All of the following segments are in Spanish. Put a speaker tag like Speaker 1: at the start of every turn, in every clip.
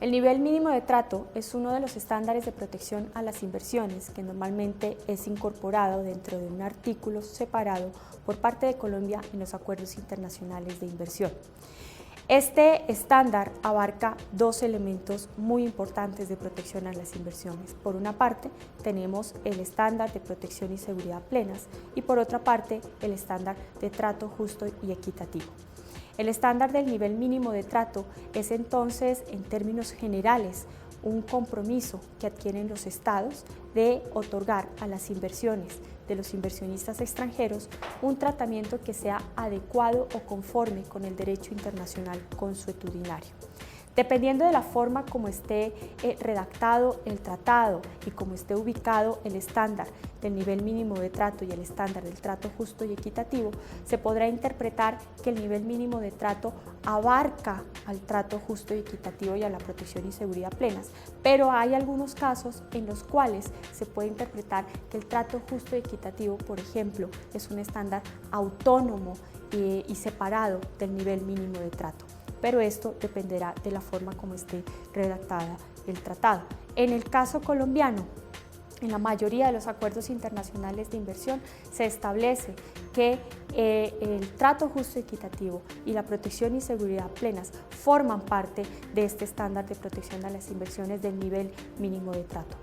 Speaker 1: El nivel mínimo de trato es uno de los estándares de protección a las inversiones que normalmente es incorporado dentro de un artículo separado por parte de Colombia en los acuerdos internacionales de inversión. Este estándar abarca dos elementos muy importantes de protección a las inversiones. Por una parte, tenemos el estándar de protección y seguridad plenas y por otra parte, el estándar de trato justo y equitativo. El estándar del nivel mínimo de trato es entonces, en términos generales, un compromiso que adquieren los estados de otorgar a las inversiones de los inversionistas extranjeros un tratamiento que sea adecuado o conforme con el derecho internacional consuetudinario. Dependiendo de la forma como esté redactado el tratado y como esté ubicado el estándar del nivel mínimo de trato y el estándar del trato justo y equitativo, se podrá interpretar que el nivel mínimo de trato abarca al trato justo y equitativo y a la protección y seguridad plenas, pero hay algunos casos en los cuales se puede interpretar que el trato justo y equitativo, por ejemplo, es un estándar autónomo y separado del nivel mínimo de trato. Pero esto dependerá de la forma como esté redactada el tratado. En el caso colombiano, en la mayoría de los acuerdos internacionales de inversión se establece que el trato justo y equitativo y la protección y seguridad plenas forman parte de este estándar de protección a las inversiones del nivel mínimo de trato.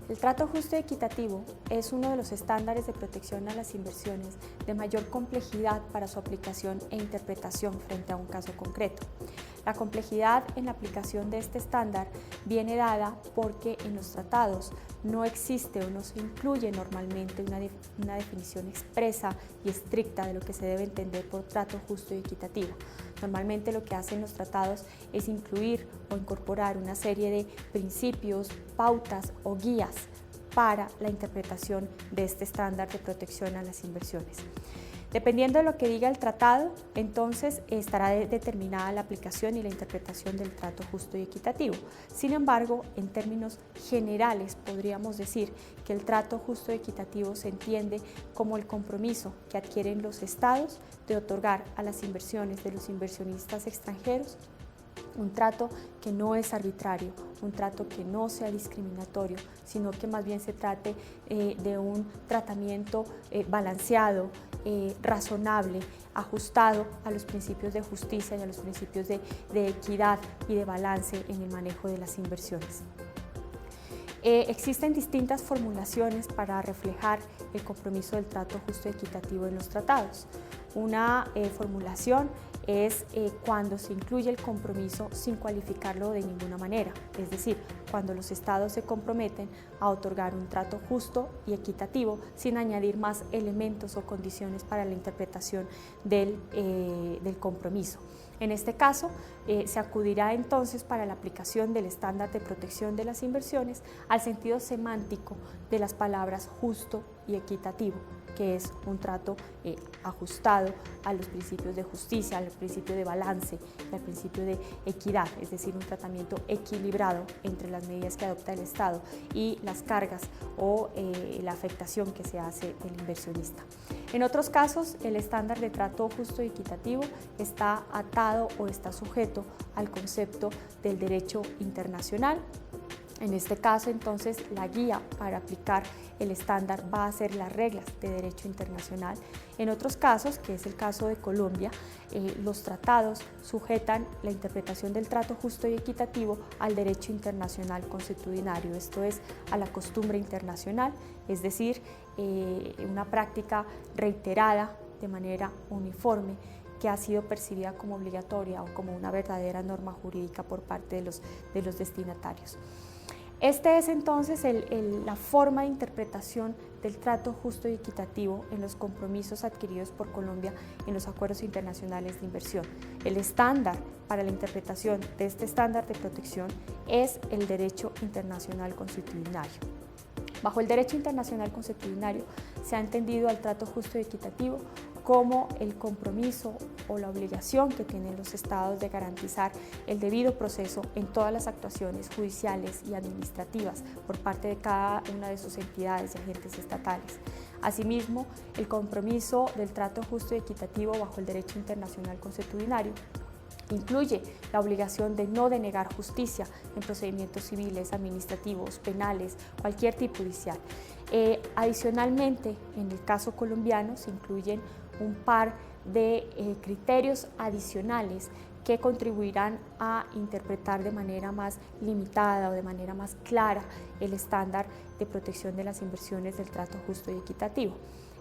Speaker 1: El trato justo y equitativo es uno de los estándares de protección a las inversiones de mayor complejidad para su aplicación e interpretación frente a un caso concreto. La complejidad en la aplicación de este estándar viene dada porque en los tratados no existe o no se incluye normalmente una definición expresa y estricta de lo que se debe entender por trato justo y equitativo. Normalmente lo que hacen los tratados es incluir o incorporar una serie de principios, pautas o guías para la interpretación de este estándar de protección a las inversiones. Dependiendo de lo que diga el tratado, entonces estará determinada la aplicación y la interpretación del trato justo y equitativo. Sin embargo, en términos generales podríamos decir que el trato justo y equitativo se entiende como el compromiso que adquieren los estados de otorgar a las inversiones de los inversionistas extranjeros un trato que no es arbitrario, un trato que no sea discriminatorio, sino que más bien se trate de un tratamiento balanceado, razonable, ajustado a los principios de justicia y a los principios de equidad y de balance en el manejo de las inversiones. Existen distintas formulaciones para reflejar el compromiso del trato justo y equitativo en los tratados. Una formulación es cuando se incluye el compromiso sin cualificarlo de ninguna manera, es decir, cuando los estados se comprometen a otorgar un trato justo y equitativo sin añadir más elementos o condiciones para la interpretación del compromiso. En este caso, se acudirá entonces para la aplicación del estándar de protección de las inversiones al sentido semántico de las palabras justo y equitativo, que es un trato ajustado a los principios de justicia, al principio de balance y al principio de equidad, es decir, un tratamiento equilibrado entre las medidas que adopta el Estado y las cargas o la afectación que se hace del inversionista. En otros casos, el estándar de trato justo y equitativo está atado o está sujeto al concepto del derecho internacional. En este caso, entonces, la guía para aplicar el estándar va a ser las reglas de derecho internacional. En otros casos, que es el caso de Colombia, los tratados sujetan la interpretación del trato justo y equitativo al derecho internacional consuetudinario, esto es, a la costumbre internacional, es decir, una práctica reiterada de manera uniforme que ha sido percibida como obligatoria o como una verdadera norma jurídica por parte de los destinatarios. Esta es entonces la forma de interpretación del trato justo y equitativo en los compromisos adquiridos por Colombia en los acuerdos internacionales de inversión. El estándar para la interpretación de este estándar de protección es el derecho internacional consuetudinario. Bajo el derecho internacional consuetudinario se ha entendido al trato justo y equitativo como el compromiso o la obligación que tienen los estados de garantizar el debido proceso en todas las actuaciones judiciales y administrativas por parte de cada una de sus entidades y agentes estatales. Asimismo, el compromiso del trato justo y equitativo bajo el derecho internacional consuetudinario incluye la obligación de no denegar justicia en procedimientos civiles, administrativos, penales, cualquier tipo judicial. Adicionalmente, en el caso colombiano se incluyen un par de criterios adicionales que contribuirán a interpretar de manera más limitada o de manera más clara el estándar de protección de las inversiones del trato justo y equitativo.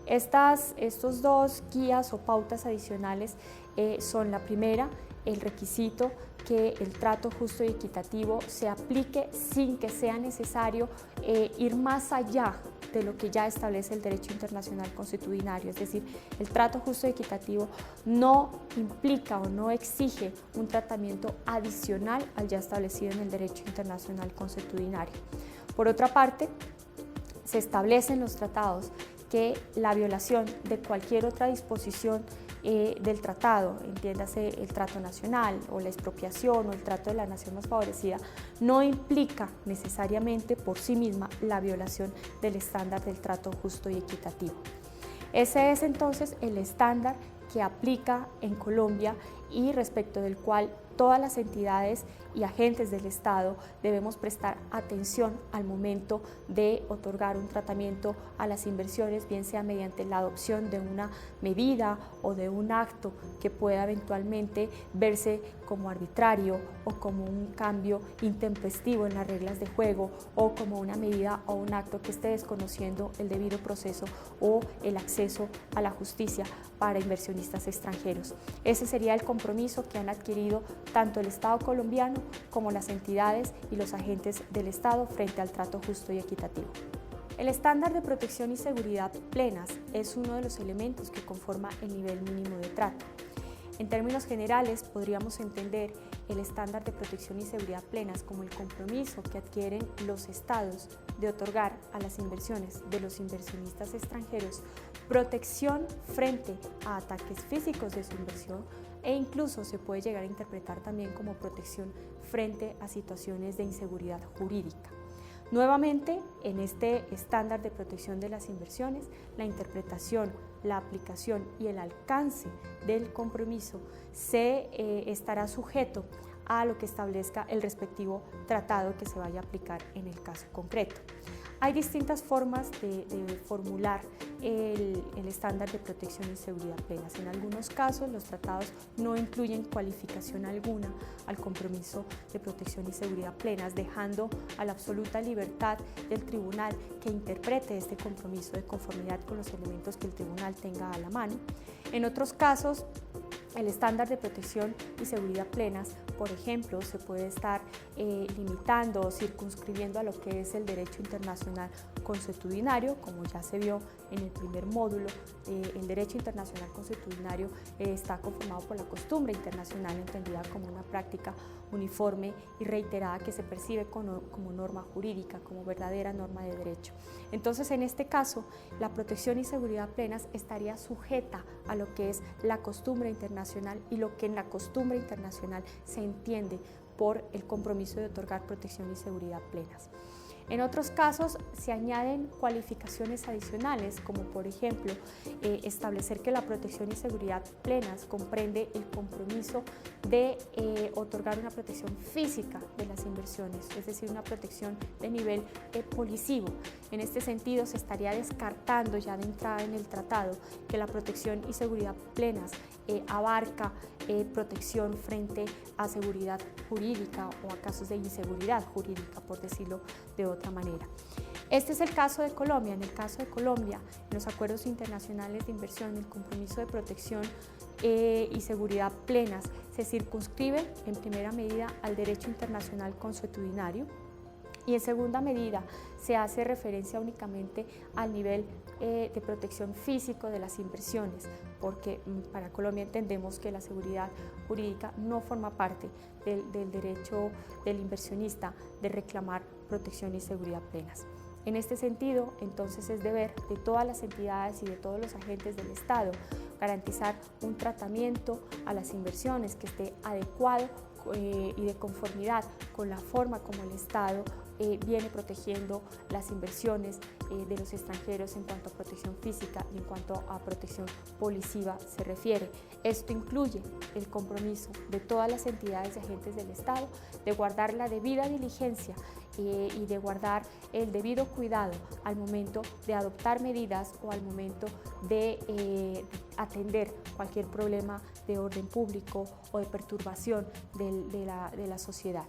Speaker 1: Estos dos guías o pautas adicionales son la primera, el requisito que el trato justo y equitativo se aplique sin que sea necesario ir más allá de lo que ya establece el derecho internacional consuetudinario, es decir, el trato justo y equitativo no implica o no exige un tratamiento adicional al ya establecido en el derecho internacional consuetudinario. Por otra parte, se establece en los tratados que la violación de cualquier otra disposición del tratado, entiéndase el trato nacional o la expropiación o el trato de la nación más favorecida, no implica necesariamente por sí misma la violación del estándar del trato justo y equitativo. Ese es entonces el estándar que aplica en Colombia y respecto del cual todas las entidades y agentes del Estado debemos prestar atención al momento de otorgar un tratamiento a las inversiones, bien sea mediante la adopción de una medida o de un acto que pueda eventualmente verse como arbitrario o como un cambio intempestivo en las reglas de juego o como una medida o un acto que esté desconociendo el debido proceso o el acceso a la justicia para inversionistas extranjeros. Ese sería el compromiso que han adquirido tanto el Estado colombiano como las entidades y los agentes del Estado frente al trato justo y equitativo. El estándar de protección y seguridad plenas es uno de los elementos que conforma el nivel mínimo de trato. En términos generales, podríamos entender el estándar de protección y seguridad plenas como el compromiso que adquieren los estados de otorgar a las inversiones de los inversionistas extranjeros protección frente a ataques físicos de su inversión e incluso se puede llegar a interpretar también como protección frente a situaciones de inseguridad jurídica. Nuevamente, en este estándar de protección de las inversiones, la interpretación, la aplicación y el alcance del compromiso se estará sujeto a lo que establezca el respectivo tratado que se vaya a aplicar en el caso concreto. Hay distintas formas de formular el estándar de protección y seguridad plenas. En algunos casos, los tratados no incluyen cualificación alguna al compromiso de protección y seguridad plenas, dejando a la absoluta libertad del tribunal que interprete este compromiso de conformidad con los elementos que el tribunal tenga a la mano. En otros casos, el estándar de protección y seguridad plenas, por ejemplo, se puede estar limitando o circunscribiendo a lo que es el derecho internacional consuetudinario, como ya se vio en el primer módulo. El derecho internacional consuetudinario está conformado por la costumbre internacional entendida como una práctica uniforme y reiterada que se percibe como norma jurídica, como verdadera norma de derecho. Entonces, en este caso, la protección y seguridad plenas estaría sujeta a lo que es la costumbre internacional y lo que en la costumbre internacional se entiende por el compromiso de otorgar protección y seguridad plenas. En otros casos se añaden cualificaciones adicionales, como por ejemplo establecer que la protección y seguridad plenas comprende el compromiso de otorgar una protección física de las inversiones, es decir, una protección de nivel policivo. En este sentido, se estaría descartando ya de entrada en el tratado que la protección y seguridad plenas abarca protección frente a seguridad jurídica o a casos de inseguridad jurídica, por decirlo de otra manera. Este es el caso de Colombia. En el caso de Colombia, en los acuerdos internacionales de inversión, el compromiso de protección y seguridad plenas se circunscribe en primera medida al derecho internacional consuetudinario y en segunda medida se hace referencia únicamente al nivel de protección físico de las inversiones, porque para Colombia entendemos que la seguridad jurídica no forma parte del derecho del inversionista de reclamar protección y seguridad plenas. En este sentido, entonces es deber de todas las entidades y de todos los agentes del Estado garantizar un tratamiento a las inversiones que esté adecuado y de conformidad con la forma como el Estado viene protegiendo las inversiones de los extranjeros en cuanto a protección física y en cuanto a protección policiva se refiere. Esto incluye el compromiso de todas las entidades y agentes del Estado de guardar la debida diligencia y de guardar el debido cuidado al momento de adoptar medidas o al momento de atender cualquier problema de orden público o de perturbación de la sociedad.